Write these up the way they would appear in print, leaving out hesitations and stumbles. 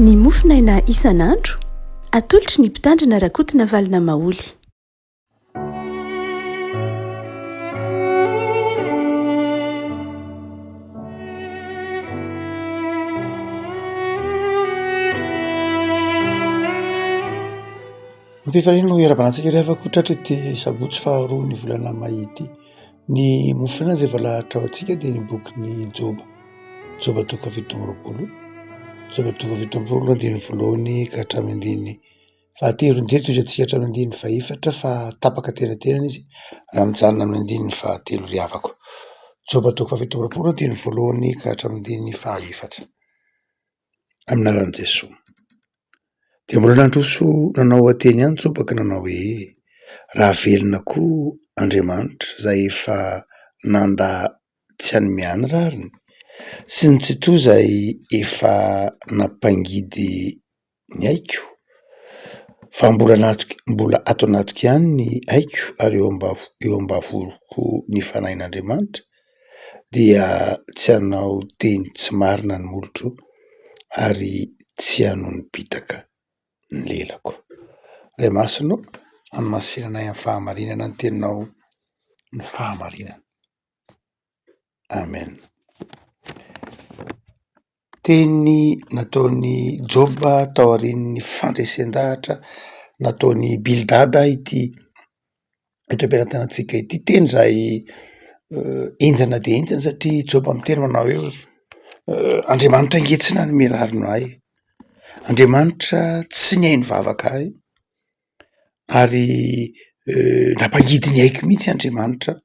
Ny mofinaina isan'andro atolotry ny mpitandrina rakotina valina maoly. Mpifanina no iara-banantsika rehefa kotratra ity sabotsy faharoa ny volana may ity. Ny mofinaina izay voalahatra ao antsika dia ny bokin'ny Joba. Joba toko fito amby roapolo, Joba toko fito amby roapolo andiny voalohany ka hatramin'ny andiny fahatelo. Indreto izy antsika hatramin'ny andiny fahaefatra fa tapaka teraterana izy raha mijanona amin'ny andiny fahatelo riavako. Joba toko fito amby roapolo andiny voalohany ka hatramin'ny andiny fahaefatra. Aminaran'i Jesosy. Dia mbola nandroso nanao ateny ihany Joba ka nanao hoe raha velona koa Andriamanitra izay efa nanda tsy hanome any rariny sy ny tsy toa izay efa nampangidy ny haiko fa mbola ato anatiko ihany ny haiko ary eo ambavoko ny fanahin'Andriamanitra dia tsy hanao teny tsy marina ny molotro ary tsy hanon bitaka ny lelako. Ray masino anomasinanay amin'ny fahamarinana ny teninao ny fahamarinana. Amen. Teny nataon'ny Joba tao aorian'ny fandresendahatra nataon'ny Bildada ity ampiantantsika ity teny izay enjana dia enjana satria Joba miteny manao hoe Andriamanitra ange tsy nanome rariny ahy, Andriamanitra tsy nihaino vavaka ahy ary nampangidy ny haiko mihitsy Andriamanitra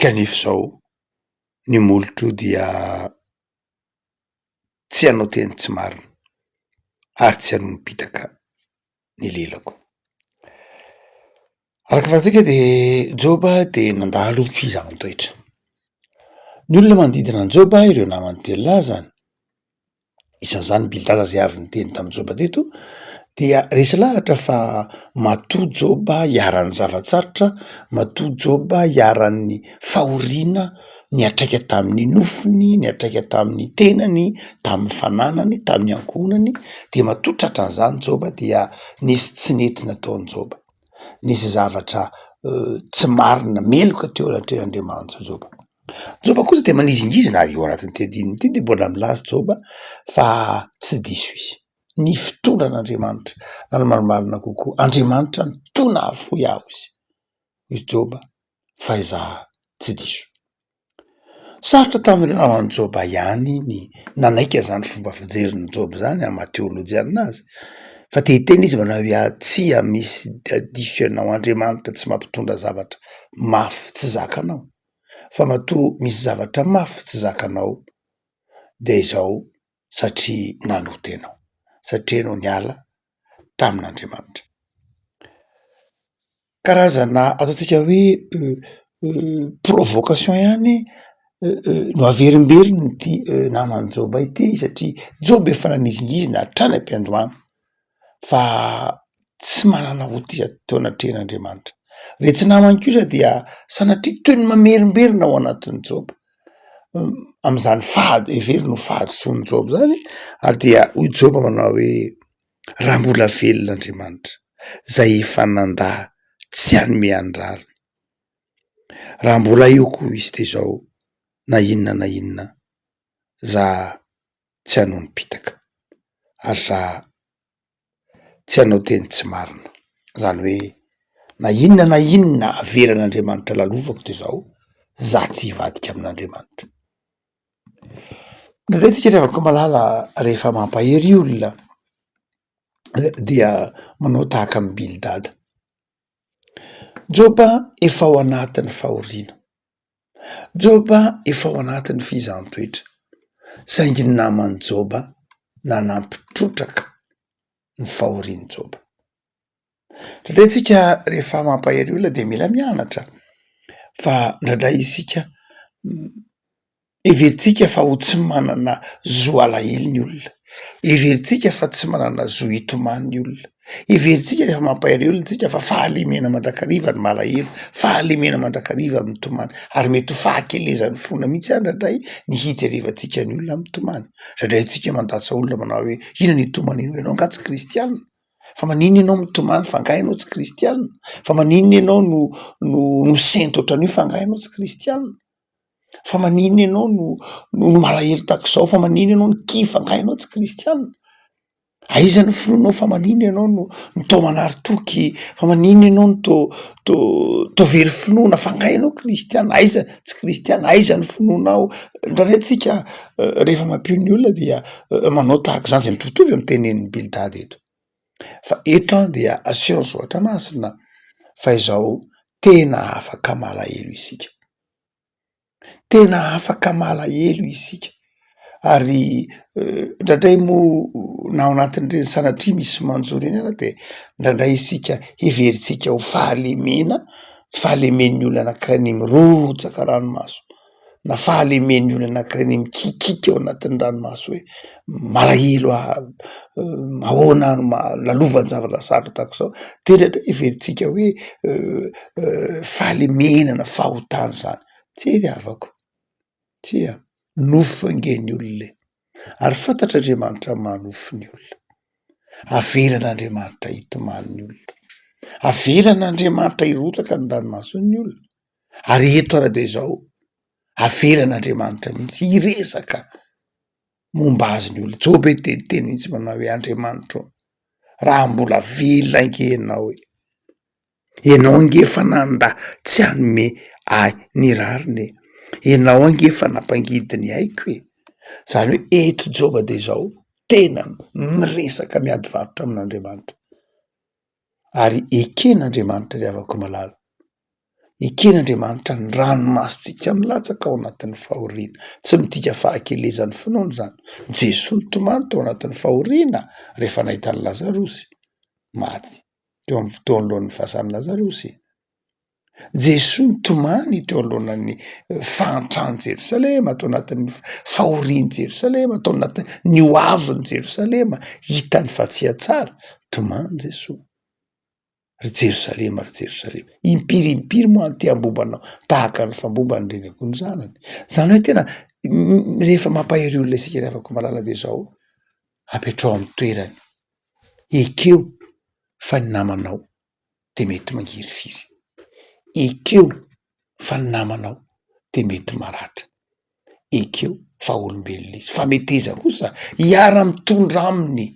kanefa izao ny molotro dia tsy hanao teny tsy marina ary tsy hanon bitaka ny lelako. Araka fahatsika dia Joba dia nandalo fizaham-toetra. Ny olona manodidina an'i Joba ireo namany telo lahy zany. Isan'izany Bildada izay avy niteny tamin'i Joba teto dia resy lahatra fa matoa Joba hiaran'ny zavatsarotra, matoa Joba hiaran'ny fahoriana, niatraika tamin'ny nofiny, niatraika tamin'ny tenany, tamin'ny fananany, tamin'ny ankohonany, dia matoa tratran'izany Joba dia nisy tsy nety nataon'i Joba. Nisy zavatra tsy marina meloka teo anatrehan'Andriamanitra Joba. Joba kosa dia manizingizina ary eo anatin'ny tedininy ity dia mbola milaza Joba fa tsy diso izy. Ny fitondran'Andriamanitra na ny marimarina kokoa Andriamanitra nitona afoy aho izy Joba fa izaho tsy diso. Sarotra tamin'ireo naman'i Joba ihany ny nanaika izany fomba fijerin'i Joba izany amin'ny teolojianinazy fa tehiteny izy manao hoe tsia misy diso ianao, Andriamanitra tsy mampitondra zavatra mafy tsy zakanao fa matoa misy zavatra mafy tsy zakanao dia izao satria nanoty ianao, satria ianao niala tamin'Andriamanitra. Karazana ataontsika hoe provocation ihany no averimberiny ity naman'i Joba ity satria Joba efa nanizingizina hatrany am-piandohana fa tsy manana otia teo anatrehan'Andriamanitra. Retsy namany kosa dia sanatria toy ny mamerimberina ao anatin'i Joba amin'izany fahady everiny ho fahadisoan'i Joba zany ary dia hoy Joba manao hoe raha mbola velon'Andriamanitra izay efa nanda tsy hanome any rariny, raha mbola eo koa izy dia izao na inona za tsy hanon bitaka ary za tsy hanao teny tsy marina, izany hoe na inona averan'Andriamanitra lalovako dia izao za tsy hivadika amin'Andriamanitra. Ndraindray tsika rehefa malala rehefa mampahery olona dia manao tahaka amin'ny Bildada. Joba efa ao anatin'ny fahoriana, Joba efa ao anatin'ny fizahan-toetra saingy ny naman'i Joba nanampitrotraka ny fahorian'i Joba. Ndraindray tsika rehefa mampahery olona dia mila mianatra fa ndraindray isika everitsika fa ho tsy manana zo alahelo ny olona, Everitsika fa tsy manana zo hitoman'ny olona. Everitsika rehefa mampahery olona tsika fa fahalemena mandrakariva ny malahelo, fahalemena mandrakariva amin'ny tomany, ary mety ho fahakelezan'ny fona mihitsy andradray ny hijerevantsika ny olona amin'ny tomany. Indray tsika mandatsa olona manao hoe ina ny tomany ino, ianao nga tsy kristianina. Fa maninona ianao mitomany fa nga ianao tsy kristianina. Fa maninona ianao no sento ohatran'io fa nga ianao tsy kristianina. Fa maninona ianao no malahelo tak'izao fa maninona ianao ny kifa nga ianao tsy kristianina. Aiza ny finoanao fa maninona ianao no tao manary toky, fa maninona ianao no to very finoana fa nga ianao kristianina. Aiza tsy kristianina, aiza ny finoanao. Indraindray tsika rehefa mampio ny olona dia manao tahaka izany, zay mitovitovy amin'ny tenenin'ny Bildady eto. Fa eto dia aseho ny zoatra masina fa izao tena afaka malahelo isika. Tena afaka malahelo isika. Ary indraindray moa na ao anatin'ireny sanatria misy manjoro eny ara de indraindray isika heveritsika ho fahalemen'ny olona anankiray ny mirotsaka ranomaso, na fahalemen'ny olona anankiray ny mikikika ao anatin'ny ranomaso hoe malahelo ahoana lalovan'ny zavatra sarotra tak'izao. De indraindray heveritsika hoe fahalemenana fahotana zany. Tsery avako. Tsia nofo angen'ny olona. Ary fantatr'Andriamanitra manofo ny olona. Avelan'Andriamanitra hitoman'ny olona. Avelan'Andriamanitra hirotsaka ny ranomason'ny olona. Ary eto ara de izao avelan'Andriamanitra mihitsy hiresaka momba azy ny olona. Job teniteny mihitsy manao hoe Andriamanitra raha mbola velona ange ianao e. Ianao angefa nanda tsy hanome ahy ny rariny e. Ianao angefa nampangidy ny aiko e. Zany hoe eto Joba de izao tena miresaka miady varotra amin'Andriamanitra. Ary eken'Andriamanitra ry havako malala. Eken'Andriamanitra ny ranomasontsika milatsaka ao anatin'ny fahoriana. Tsy midika fahakelezan'ny finoana zany. Jesosy nitomany tao anatin'ny fahoriana rehefa nahita ny Lazarosy maty teo amin'ny fotoan'alohan'ny fahasan'ny Lazarosy. Jesosy nitomany teo alohan'ny fahantrany Jerosalema, tao anatin'ny fahorian'i Jerosalema, tao anatin'ny hoavin'i Jerosalema, hitany fatsiatsara, tomany Jesosy. Ry Jerosalema, ry Jerosalema, impirimpiry moa ty ambombanao tahaka ny fambomban'ny reniko ny zanany. Zany hoe tena rehefa mampahery olona isika ry havako malala de zao apetrao amin'ny toerany. Ekeo fa ny namanao de mety mangiry firy. Ekeo fa ny namanao de mety maratra. Ekeo fa olombelona izy. Fa meteza kosa hiara mitondra aminy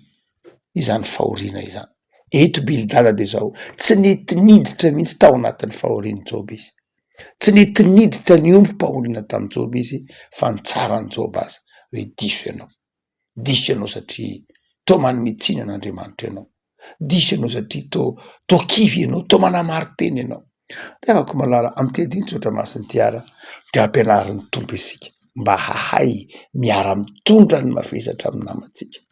izany fahoriana izany. Eto Bildada de zao tsy nety niditra mihitsy tao anatin'ny fahorian'ny Job izy. Tsy nety niditra ny ombim-pahoriana tamin'ny Job izy fa ny tsaran'ny Job aza hoe diso ianao. Diso ianao satria to manome tsiny an'Andriamanitra ianao. Diso ianao satria to kivy ianao, to manamary-teny ianao. Ry havako malala am'tediny tsotra masiny tiara de ampianarin'ny tompo isika mba hahay miara mitondra ny mavesatra amin'ny namantsika.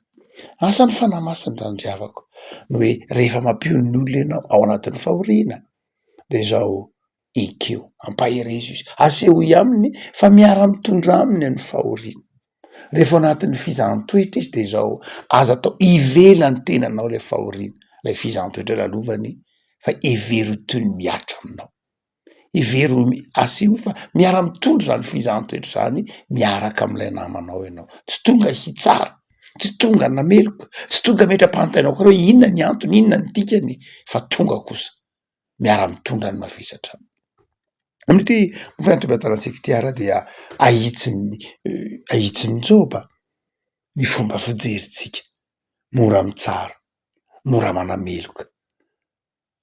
Asan'ny fanahy masiny zany ry havako no hoe rehefa mampio ny olona ianao ao anatin'ny fahoriana de zao ekeo ampahery Jesosy, aseho aminy fa miara mitondra aminy ny fahoriana. Rehefa ao anatin'ny fizahantsoetra izy de zao aza atao ivelany tenanao le fahoriana, le fizahantsoetra lalovany fa every toy ny miatra aminao. Every aseho fa miara mitondra zany fizahantsoetra zany miaraka amin'ilay namanao ianao. Tsy tonga hitsara, tsy tonga nameloko, tsy tonga metra-pantainao koa hoe inona ny antony, inona ny dikany, fa tonga kosa miara mitondra ny mavesatra. Amin'ity fiantombantsika ty ara dia ahitsiny Joba ny fomba fijeritsika, mora mitsara, mora manameloka.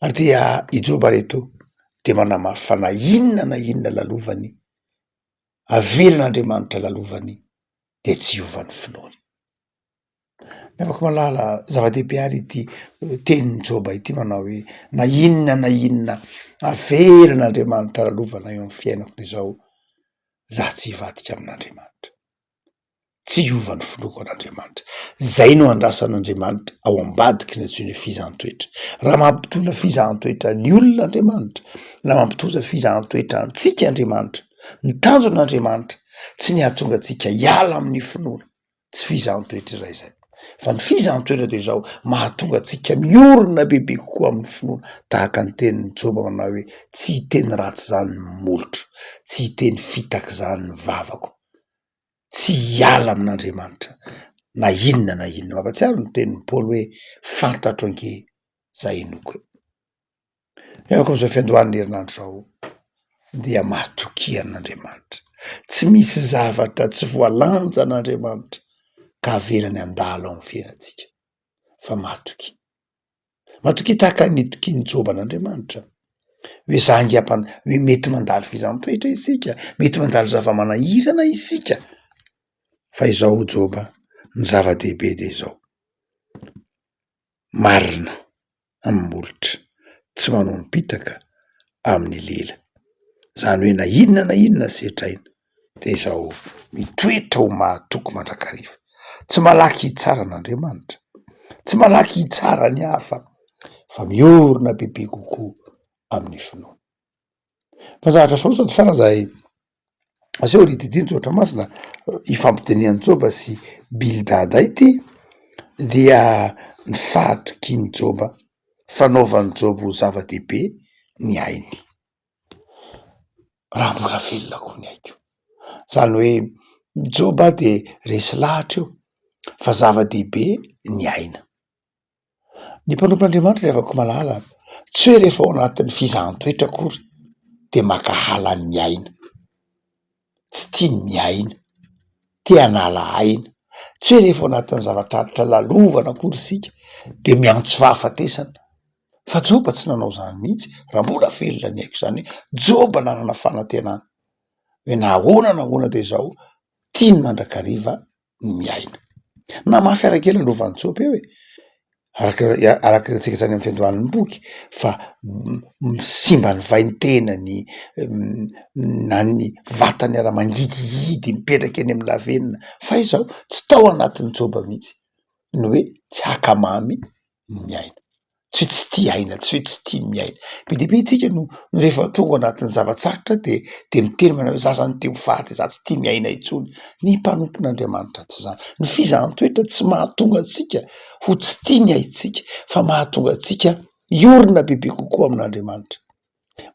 Ary dia i Joba reto de manamafy fa na inona lalovany, avelan'Andriamanitra lalovany de tsy hiovan'ny finoany. Afaka malala zava-dehibe ary ity tenin'ny Joba ity manao hoe na inona avelan'Andriamanitra lalovana eo amin'ny fiainako de zao za tsy hivadika amin'Andriamanitra. Tsy hiovan'ny finoko an'Andriamanitra. Zay no andrasan'Andriamanitra ao ambadiky ny antsoina hoe fizahantsoetra. Raha mampitondra fizahantsoetra ny olona Andriamanitra, na mampitondra fizahantsoetra antsika Andriamanitra, ny tanjon'Andriamanitra tsy ny ahatonga antsika hiala amin'ny finoana, tsy fizahantsoetra iray zay. fa ny fizantoera de zao mahatonga atsika miorona bebe kokoa amin'ny finoana tahaka ny tenin'ny Joba manao hoe tsy hiteny ratsy zany ny molotro, tsy hiteny fitaka zany ny vavako, tsy hiala amin'Andriamanitra na inona mampatsiaro ny tenin'ny Paoly hoe fantatro ange zay enoko e. Miavaka am'izao fiandohan'ny herinandro zao dia mahatokia an'Andriamanitra, tsy misy zavatra tsy voalanja an'Andriamanitra ka avelany andalo amin'ny fiainantsika fa matokia tahaka nitokia ny Joba an'Andriamanitra hoe zangam-pana hoe mety mandalo fizantoetra isika, mety mandalo zava-manahirana isika, fa izao Joba ny zava-dehibe de zao marina amin'ny molotra, tsy manao mipitaka amin'ny lela, zany hoe na inona setraina de zao mitoetra ho mahatoky mandrakariva, tsy malaky hitsara an'Andriamanitra, tsy malaky hitsara ny hafa fa miorona bebe kokoa amin'ny finoana. Fa zavatra farazay aseho rididino Tsotra Masina ifampitenian'i Joba sy Bildada ity dia ny fahatokian'i Joba, fanaovan'i Joba ho zava-dehibe ny ainy. Raha mbola velona koa ny aiko, zany hoe Joba de resy lahatra eo fa zava-dehibe ny aina. Ny mpanompon'Andriamanitra rehefa ko malala tsy hoe rehefa ao anatin'ny fizaham-toetra akory de makahala ny aina, tsy tiany miaina, te hanala aina, tsy hoe rehefa ao anatin'ny zavatraritra lalovana akory sika de miantso fahafatesana, fa Joba tsy nanao zany mihitsy. Raha mbola velona ny aiko zany hoe Joba nanana fanantenana hoe na ahoana de zao tiany mandrakariva ny miaina. Namafy arake lalovan'i Joba eo e, araka antsika zany amin'ny fiandohan'ny boky fa simba ny vain-tenany na ny vatany ara-mangidihidy mipetraka eny amin'ny lavenina, fa izao tsy tao anatin'ny Joba mihitsy ny hoe tsy hakamamy ny miaina, tsy hoe tsy tia aina, tsy hoe tsy tia miaina. Be de be tsika no rehefa tonga anatin'ny zavatsarotra de miteny mana hoe zaza ny te ho faty, za tsy tia miaina intsony. Ny mpanompon'Andriamanitra tsy zany, ny fizaham-toetra tsy mahatonga atsika ho tsy tia ny aintsika fa mahatonga atsika iorona bebe kokoa amin'Andriamanitra,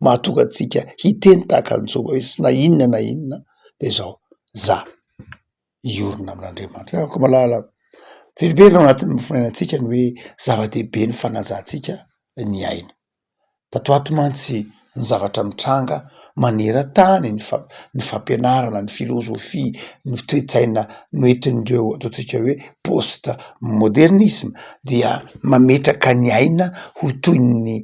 mahatonga atsika hiteny tahaka ny Joba hoe sy na inona de zao za iorona amin'Andriamanitra. Rehefa ko malala veriberina ao anatin'ny mofinainantsika ny hoe zava-dehibe ny fanajantsika ny aina. Tatoato mantsy ny zavatra mitranga maneran-tany ny fampianarana, ny filôzofia, ny fitoetsaina noentin'ireo ataotsika hoe post modernisme dia mametraka ny aina ho toy ny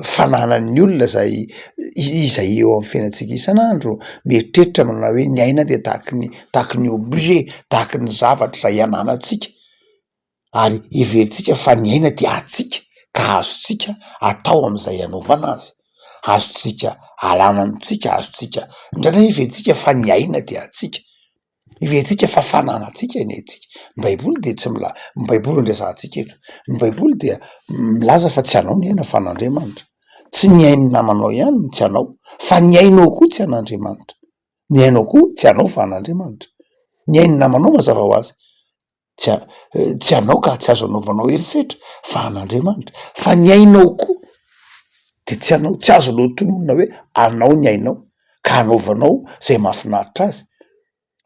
fananan'ny olona izay eo amin'ny fiainantsika isan'andro, mieritreritra manana hoe ny aina de tahaky ny objet, tahaky ny zavatra izay ananantsika, ary everitsika fa ny aina dia atsika ka azotsika atao am'izay anaovana azy, azotsika alana amitsika, azotsika indraindray everitsika fa ny aina dia atsika, everitsika fa fananatsika ny aitsika. Ny baiboly de tsy ny baiboly andraisantsika eto, ny baiboly dia milaza fa tsy anao ny aina fa an'Andriamanitra, tsy ny ainy namanao ihany no tsy anao fa ny ainao koa tsy an'Andriamanitra, ny ainao koa tsy anao fa an'Andriamanitra. Ny ainy namanao mazava ho azy tsy anao ka tsy azo anaovanao herisetra fa an'Andriamanitra, fa ny ainao koa de tsy anao, tsy azo lohatononina hoe anao ny ainao ka anaovanao zay mahafinaritra azy,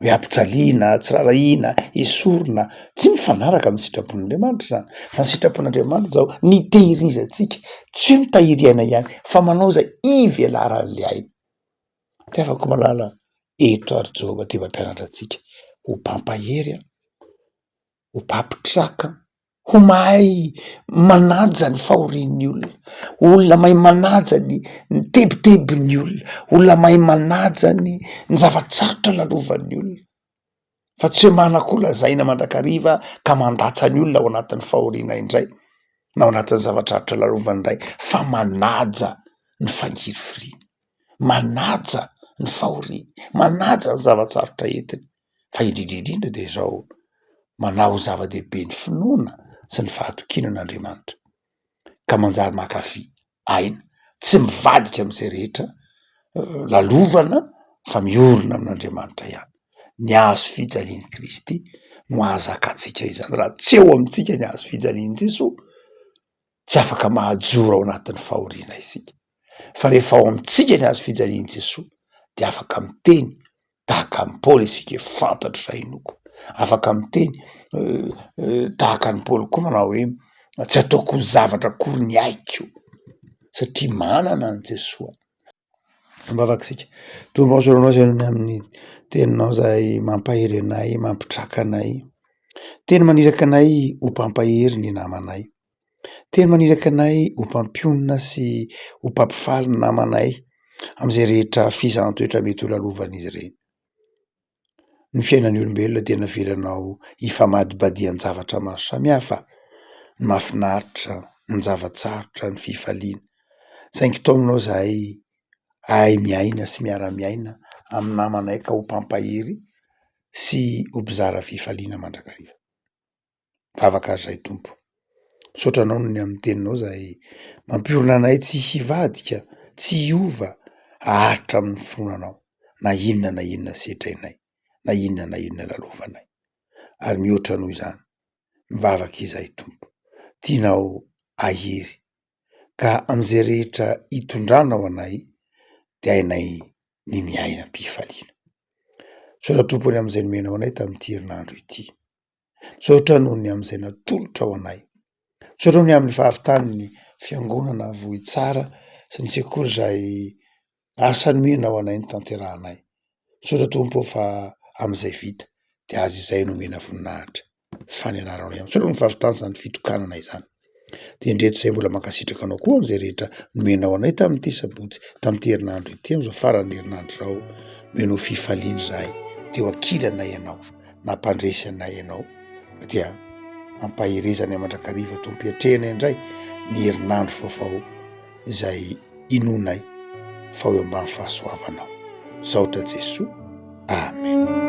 hoe ampijaliana, tsirarahiana, esorina, tsy mifanaraka amin'ny sitrapon'Andriamanitra zany. Fa ny sitrapon'Andriamanitra zao ny tehirizantsika tsy hoe mitahiry aina ihany fa manao zay ivelaran'le aina. Rehefa ko malala eto ary Joba de mampianatra atsika ho mpampahery, ho mpampitraka, ho mahay manaja ny fahorian'ny olona mahay manaja ny tebotebon'ny olona mahay manaja ny zavatsarotra lalovan'ny olona, fa tsy hoe manakolazaina mandrakariva ka mandatsa ny olona ao anatin'ny fahoriana indray na ao anatin'ny zavatsarotra lalovany indray, fa manaja ny fangirifiriana, manaja ny fahoriana, manaja ny zavatsarotra entiny. Fa indrindrindrindra de zao manao zava-dehibe ny finoana sy ny fahatokiana an'Andriamanitra ka manjary mankafy aina, tsy mivadika am'izay rehetra lalovana fa miorona amin'Andriamanitra ihany. Ny hazo fijalian'i Kristy no ahazakatsika izany raha tsy eo amintsika ny azo fijaliany Jesoa tsy afaka mahajoro ao anatin'ny fahoriana isika fa rehefa ao amintsika ny azo fijaliany Jesoa de afaka miteny tahaka ny Paoly isika fantatro zay inoko afaka miteny tahaka ny Paoly koa manao hoe tsy ataoko zavatra akory ny aiko satria manana an Jesoa. Mbavakisika tombonsoranao zay amin'ny teninao zay mampahery anay mampitraka anay teny maniraka anay ho mpampahery ny namanay teny maniraka anay ho mpampionina sy ho mpampifaly ny namanay am'izay rehetra fizahantsoetra mety ho lalovan'izy ireny. Ny fiainan'ny olombelona dia navelanao hifamadibadian-javatra maro samihafa ny mahafinaritra ny zavatsarotra ny fifaliana saingy taominao zahay ahay miaina sy miara-miaina amin'ny namanay ka ho mpampahery sy ho mpizara fifaliana mandrakariva. Vavaka azy zay Tompo, misaotranao no ny amin'ny teninao zay mampiorina anay tsy hivadika, tsy hiova, aharitra amin'ny fonanao na inona setrainay, na inona lalovanay. Ary mihoatra noho izany, mivavaka izay Tompo, tianao ahery ka am'izay rehetra hitondranao anay de hainay ny miaina am-pifaliana. Misaotra Tompo ny am'izay nomenao anay tamin'ity herinandro ity. Misaotra noho ny am'izay natolotra ao anay. Misaotra noho ny amin'ny fahavitan'ny fiangonana vohy tsara sy ny sekoly zay asa nomenao anay ny tanterahanay. Misaotra Tompo fa am'izay vita de azy izay nomena voninahitra fanenarana ihany. Misaotra ny fahavitana zany fitokanana izany. De ndreto zay mbola mankasitraka anao koa am'izay rehetra nomenao anay tamin'ity sabotsy, tamin'ity herinandro ity, am'izao faran'ny herinandro zao, menao fifaliana zahay, de ho ankilanay ianao, nampandresy anay ianao, dia ampaherezany mandrakariva Tompo hiatrehanay indray ny herinandro vaovao izay inonay fa ho ambany fahasoavanao. Saotra Jesoa. Amen.